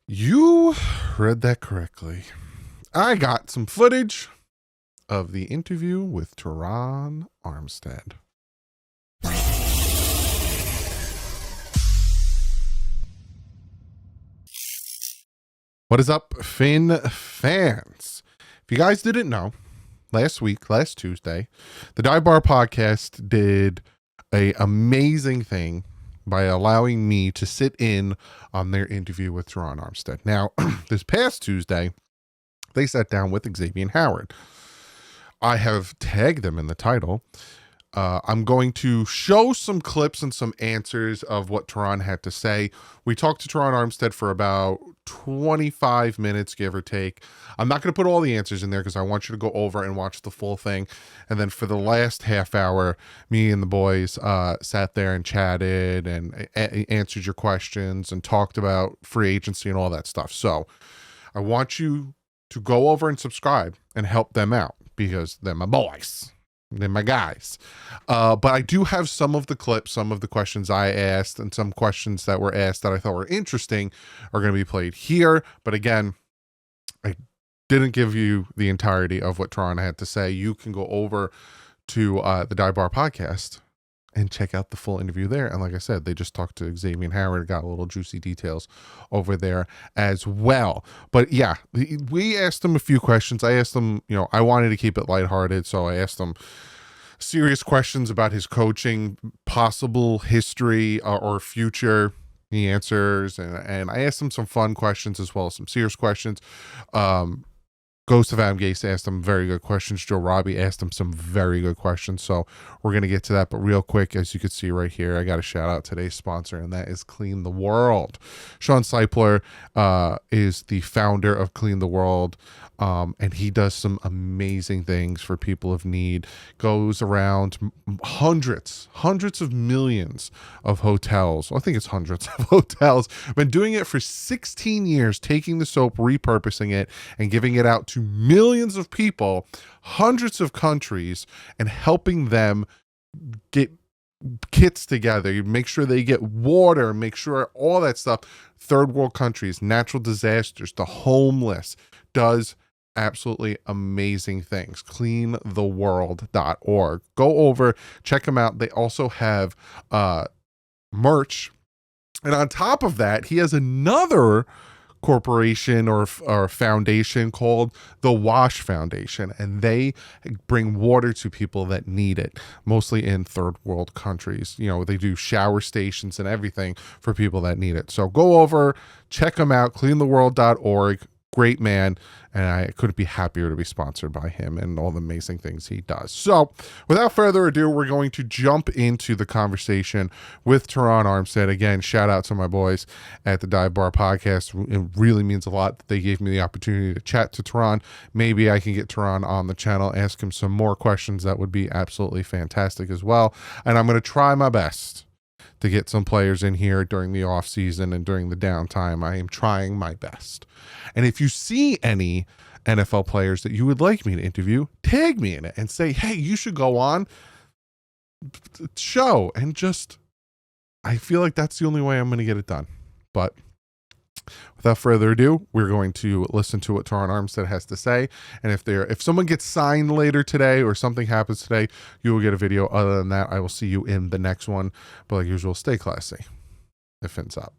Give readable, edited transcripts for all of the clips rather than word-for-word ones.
You read that correctly. I got some footage of the interview with Terron Armstead. What is up, Finn fans? If you guys didn't know, last Tuesday, the Dive Bar podcast did an amazing thing by allowing me to sit in on their interview with Terron Armstead. Now, this past Tuesday, they sat down with Xavier Howard. I have tagged them in the title. I'm going to show some clips and some answers of what Terron had to say. We talked to Terron Armstead for about 25 minutes, give or take. I'm not going to put all the answers in there because I want you to go over and watch the full thing. And then for the last half hour, me and the boys sat there and chatted and answered your questions and talked about free agency and all that stuff. So I want you to go over and subscribe and help them out because they're my boys. They're my guys. But I do have some of the clips, some of the questions I asked, and some questions that were asked that I thought were interesting are going to be played here. But again, I didn't give you the entirety of what Terron had to say. You can go over to the Dive Bar podcast and check out the full interview there. And like I said, they just talked to Xavier Howard, got a little juicy details over there as well. But yeah, we asked them a few questions. I asked them, I wanted to keep it lighthearted. So I asked them serious questions about his coaching, possible history or future. He answers. And I asked him some fun questions as well as some serious questions. Ghost of Adam Gase asked him very good questions. Joe Robbie asked him some very good questions. So we're going to get to that. But real quick, as you can see right here, I got to shout out today's sponsor, and that is Clean the World. Sean Seipler is the founder of Clean the World. And he does some amazing things for people of need. Goes around hundreds of millions of hotels. I think it's hundreds of hotels. Been doing it for 16 years, taking the soap, repurposing it, and giving it out to millions of people, hundreds of countries, and helping them get kits together. You make sure they get water, make sure all that stuff. Third world countries, natural disasters, the homeless. Does absolutely amazing things. Cleantheworld.org. Go over, check them out. They also have merch. And on top of that, he has another corporation or foundation called the Wash Foundation, and they bring water to people that need it, mostly in third world countries. They do shower stations and everything for people that need it. So go over, check them out, cleantheworld.org. Great man, and I couldn't be happier to be sponsored by him and all the amazing things he does. So without further ado, we're going to jump into the conversation with Terron Armstead. Again, shout out to my boys at the Dive Bar podcast. It really means a lot that they gave me the opportunity to chat to Terron. Maybe I can get Terron on the channel, ask him some more questions. That would be absolutely fantastic as well. And I'm going to try my best to get some players in here during the off season and during the downtime. I am trying my best. And if you see any NFL players that you would like me to interview, tag me in it and say, hey, you should go on show. And just, I feel like that's the only way I'm going to get it done. But without further ado, we're going to listen to what Terron Armstead has to say. And if someone gets signed later today or something happens today, you will get a video. Other than that, I will see you in the next one. But like usual, stay classy. It fins up.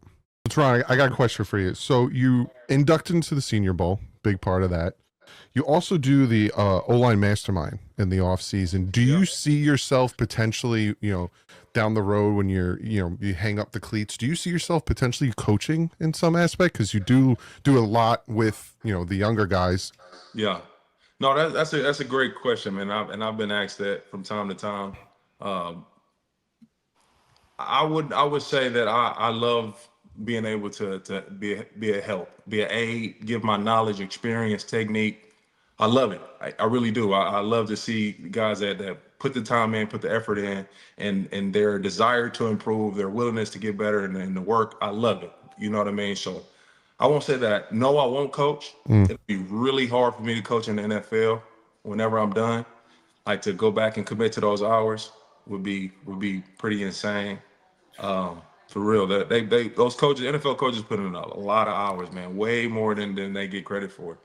Terron, I got a question for you. So you inducted into the Senior Bowl, big part of that. You also do the O-line mastermind in the off season. Do you see yourself potentially, down the road when you hang up the cleats, do you see yourself potentially coaching in some aspect? Because you do a lot with, the younger guys. Yeah. No, that's a great question, man. I've been asked that from time to time. I would say that I love being able to be a help, be an aid, give my knowledge, experience, technique. I love it. I really do. I love to see guys that put the time in, put the effort in, and their desire to improve, their willingness to get better, and the work. I love it. You know what I mean? So I won't say that. No, I won't coach. It'd be really hard for me to coach in the NFL whenever I'm done. Like to go back and commit to those hours would be pretty insane. For real, that they those coaches, NFL coaches, put in a lot of hours, man, way more than they get credit for.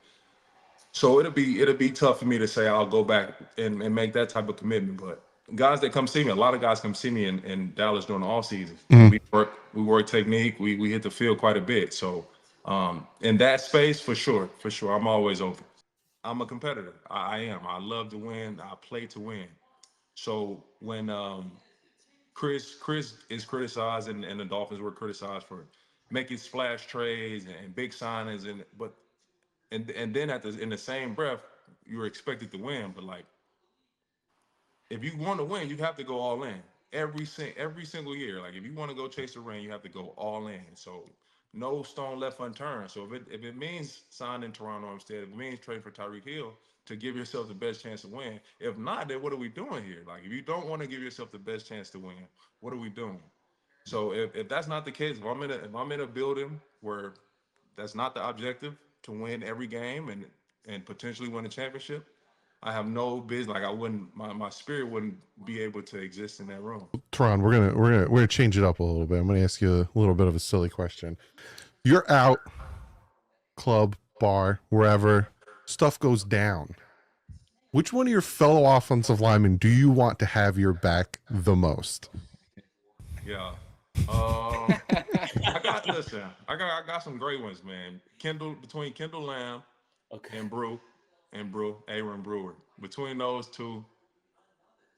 So it'll be tough for me to say I'll go back and make that type of commitment. But guys that come see me, a lot of guys come see me in Dallas during the off season, and Mhm. we work technique, we hit the field quite a bit. So in that space, for sure, I'm always open. I'm a competitor. I am. I love to win. I play to win. So when Chris is criticized and the Dolphins were criticized for making splash trades and big signings and then in the same breath you're expected to win, but like if you want to win, you have to go all in every single year. Like if you want to go chase a ring, you have to go all in. So no stone left unturned. So if it means signing Terron Armstead, if it means trading for Tyreek Hill to give yourself the best chance to win, if not, then what are we doing here? Like if you don't want to give yourself the best chance to win, what are we doing? So if that's not the case, if I'm in a building where that's not the objective to win every game and potentially win a championship, I have no business. Like I wouldn't, my spirit wouldn't be able to exist in that room. Tron, we're gonna change it up a little bit. I'm gonna ask you a little bit of a silly question. You're out, club, bar, wherever, stuff goes down. Which one of your fellow offensive linemen do you want to have your back the most? Yeah. I got some great ones, man. Between Kendall Lamb Okay. and Aaron Brewer. Between those two,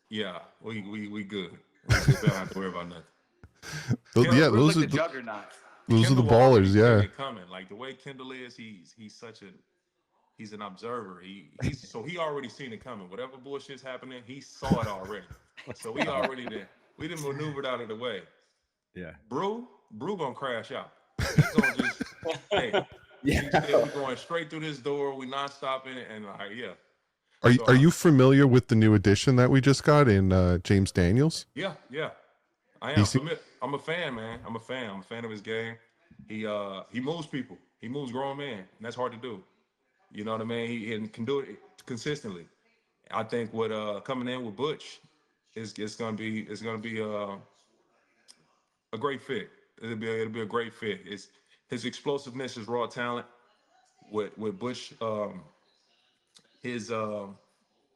yeah, we good. We just don't have to worry about nothing. Yeah, We're those like are the juggernaut. those are the Kendall already ballers. seen Yeah. it coming. Like the way Kendall is, he's an observer. He already seen it coming. Whatever bullshit's happening, he saw it already. So we didn't maneuvered out of the way. Yeah. Brew gonna crash out. He's gonna just hey, we going straight through this door. We not stopping it, and like yeah. Are you familiar with the new addition that we just got in James Daniels? Yeah. I am. He's- I'm a fan, man. I'm a fan of his game. He moves people. He moves grown men, and that's hard to do. You know what I mean? He can do it consistently. I think what coming in with Butch is it's gonna be a great fit. It'll be a great fit. It's his explosiveness, his raw talent. With Butch, his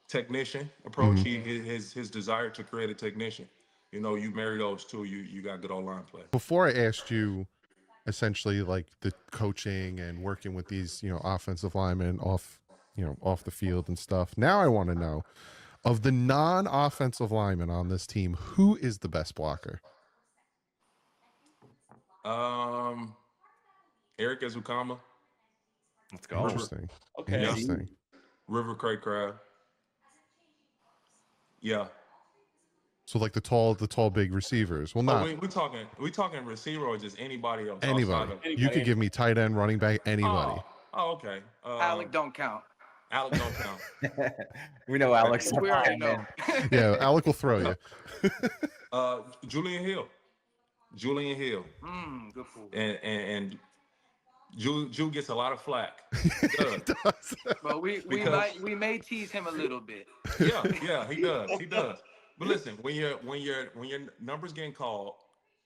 technician approach, his desire to create a technician. You know, you marry those two, you got good line play. Before I asked you, essentially like the coaching and working with these, offensive linemen off the field and stuff. Now I want to know, of the non-offensive linemen on this team, who is the best blocker? Eric Ezukama, Let's go. Interesting. Okay. Interesting. River Craycraft. Yeah. So like the tall big receivers. Well, not We talking receiver or just anybody else? anybody. outside of- You could give me tight end, running back, anybody. Okay. Alec don't count. Alec don't count. We know Alex. We already know. Yeah, Alec will throw you. Julian Hill. Good fool. And Ju gets a lot of flack. But we may tease him a little bit. Yeah, he does. But listen, when your numbers getting called,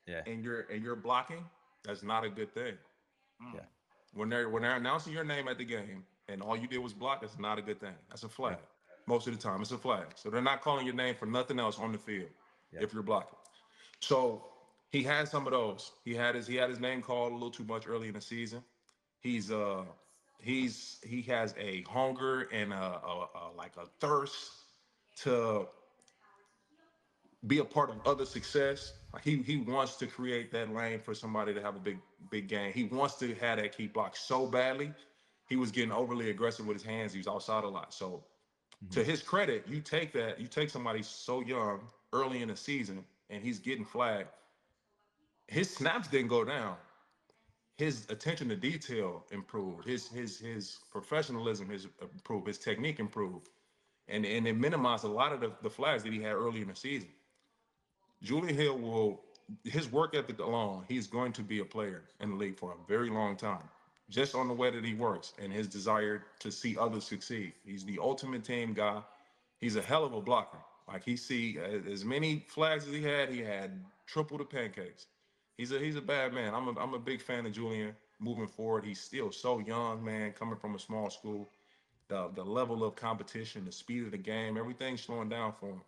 Yeah. and you're blocking, that's not a good thing. Yeah. When they're announcing your name at the game and all you did was block, that's not a good thing. That's a flag. Most of the time, it's a flag. So they're not calling your name for nothing else on the field if you're blocking. So he had some of those. He had his name called a little too much early in the season. He has a hunger and like a thirst to be a part of other success. He wants to create that lane for somebody to have a big game. He wants to have that key block so badly. He was getting overly aggressive with his hands. He was outside a lot. So to his credit, you take somebody so young early in the season and he's getting flagged. His snaps didn't go down. His attention to detail improved. His professionalism has improved. His technique improved. And it minimized a lot of the flags that he had early in the season. Julian Hill his work ethic alone, he's going to be a player in the league for a very long time, just on the way that he works and his desire to see others succeed. He's the ultimate team guy. He's a hell of a blocker. Like he see as many flags as he had triple the pancakes. He's a bad man. I'm a big fan of Julian moving forward. He's still so young, man, coming from a small school. The level of competition, the speed of the game, everything's slowing down for him.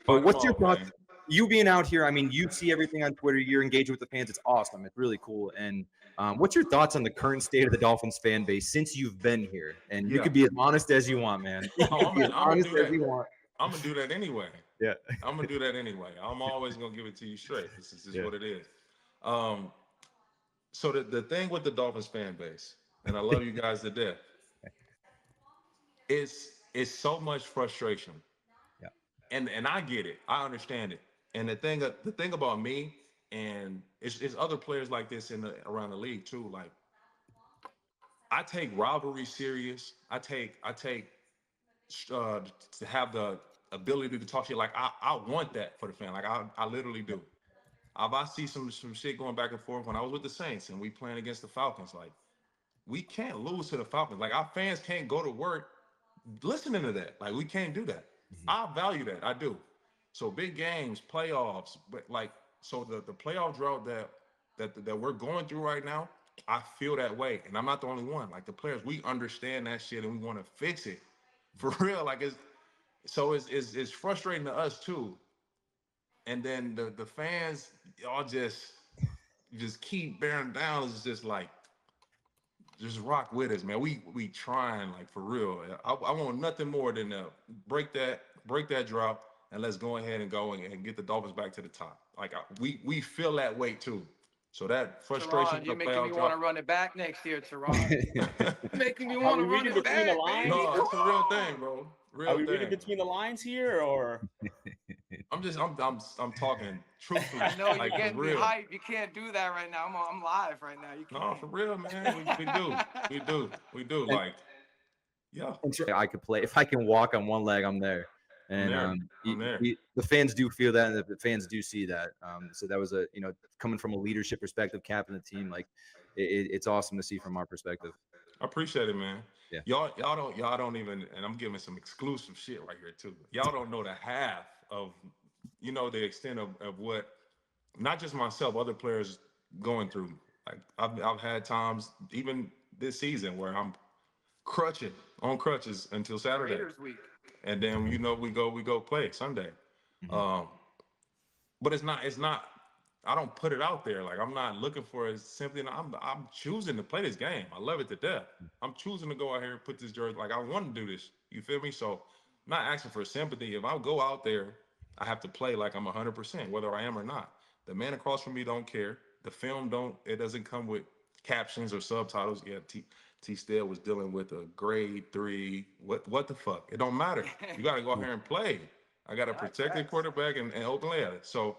But Fight him what's your off, thoughts? man. You being out here, I mean, you see everything on Twitter. You're engaging with the fans. It's awesome. It's really cool. And what's your thoughts on the current state of the Dolphins fan base since you've been here? And you Yeah. could be as honest as you want, man. You Oh, can be as honest as you want. I'm gonna do that anyway. Yeah. I'm gonna do that anyway. I'm always gonna give it to you straight. This is just Yeah. what it is. So the thing with the Dolphins fan base, and I love you guys to death, it's so much frustration. Yeah. And I get it. I understand it. And the thing about me, and it's other players like this around the league too. Like, I take rivalry serious. I take to have the ability to talk shit. Like, I want that for the fan. Like, I literally do. If I see some shit going back and forth when I was with the Saints and we playing against the Falcons, like, we can't lose to the Falcons. Like, our fans can't go to work listening to that. Like, we can't do that. I value that. I do. So big games, playoffs, but like, so the playoff drought that we're going through right now, I feel that way, and I'm not the only one. Like, the players, we understand that shit and we want to fix it for real. Like, it's frustrating to us too. And then the fans, y'all just keep bearing down. It's just like, just rock with us, man. We trying, like, for real. I want nothing more than break that drought, and let's go ahead and go and get the Dolphins back to the top. Like, we feel that way too. So that frustration. Terron, you're making me want to run it back next year, Terron. Making me Are want we to run reading it between the back, lines? baby. No, it's a real thing, bro. Real Are we thing. reading between the lines here, or? I'm talking truthfully. I know you're like, getting for me real. hype. You can't do that right now. I'm live right now. You can't. No, for real, man. We do. And- Like, yeah. I could play. If I can walk on one leg, I'm there. And I'm there. the fans do feel that, and the fans do see that. So that was coming from a leadership perspective, capping the team. Like, it's awesome to see from our perspective. I appreciate it, man. Yeah. Y'all don't even, and I'm giving some exclusive shit right here too. Y'all don't know the half of, the extent of what, not just myself, other players going through. Like, I've had times even this season where I'm on crutches until Saturday. Raiders week. And then we go play Sunday. Mm-hmm. But it's not. I don't put it out there. Like, I'm not looking for it. Simply, I'm choosing to play this game. I love it to death. I'm choosing to go out here and put this jersey. Like, I want to do this. You feel me? So, I'm not asking for sympathy. If I go out there, I have to play like I'm 100%, whether I am or not. The man across from me don't care. The film it doesn't come with captions or subtitles. Yeah, T Steele was dealing with a grade 3. What the fuck? It don't matter. You got to go out here and play. I got to protect the quarterback and open layout. So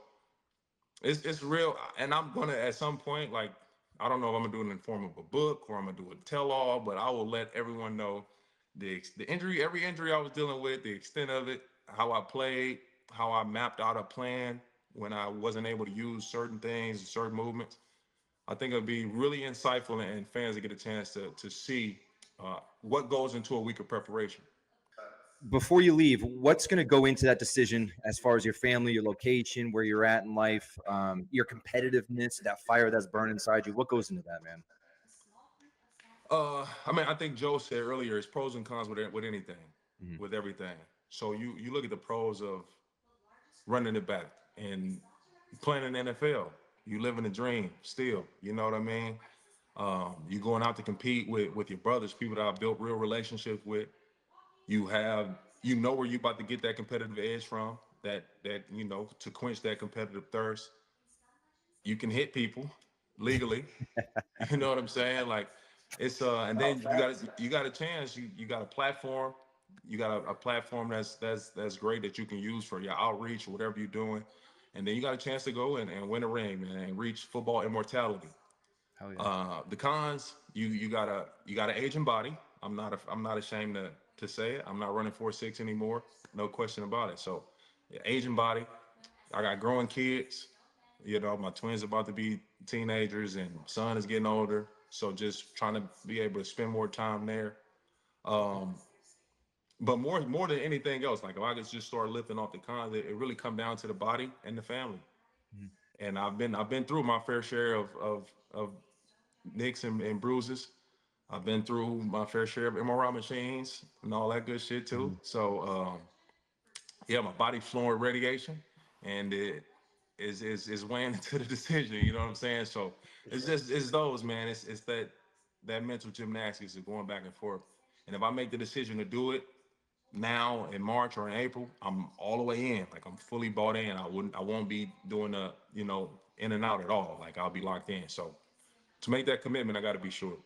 it's real. And I'm gonna, at some point, like, I don't know if I'm gonna do it in the form of a book or I'm gonna do a tell-all, but I will let everyone know the injury, every injury I was dealing with, the extent of it, how I played, how I mapped out a plan when I wasn't able to use certain things, certain movements. I think it'll be really insightful, and fans will get a chance to see what goes into a week of preparation. Before you leave, what's going to go into that decision as far as your family, your location, where you're at in life, your competitiveness, that fire that's burning inside you? What goes into that, man? I think Joe said earlier, it's pros and cons with anything, with everything. So you look at the pros of running it back and playing in the NFL. You living a dream still, you know what I mean? You going out to compete with your brothers, people that I've built real relationships with. You know where you about to get that competitive edge from, that to quench that competitive thirst. You can hit people legally. You know what I'm saying? Like, it's and then you got a chance. You got a platform. You got a platform that's great that you can use for your outreach or whatever you're doing. And then you got a chance to go and win a ring, man, and reach football immortality. Hell yeah. The cons, you got an aging body. I'm not ashamed to say it. I'm not running 4.6 anymore. No question about it. So, aging body. I got growing kids. My twins are about to be teenagers, and son is getting older. So just trying to be able to spend more time there. But more than anything else, like, if I could just start lifting off the cons, it really come down to the body and the family. and I've been through my fair share of nicks and bruises. I've been through my fair share of MRI machines and all that good shit too. So yeah, my body's flowing with radiation, and it is weighing into the decision. You know what I'm saying? So it's those, man. It's that mental gymnastics of going back and forth. And if I make the decision to do it now in March or in April, I'm all the way in. Like I'm fully bought in. I won't be doing in and out at all. Like I'll be locked in. So to make that commitment, I got to be sure.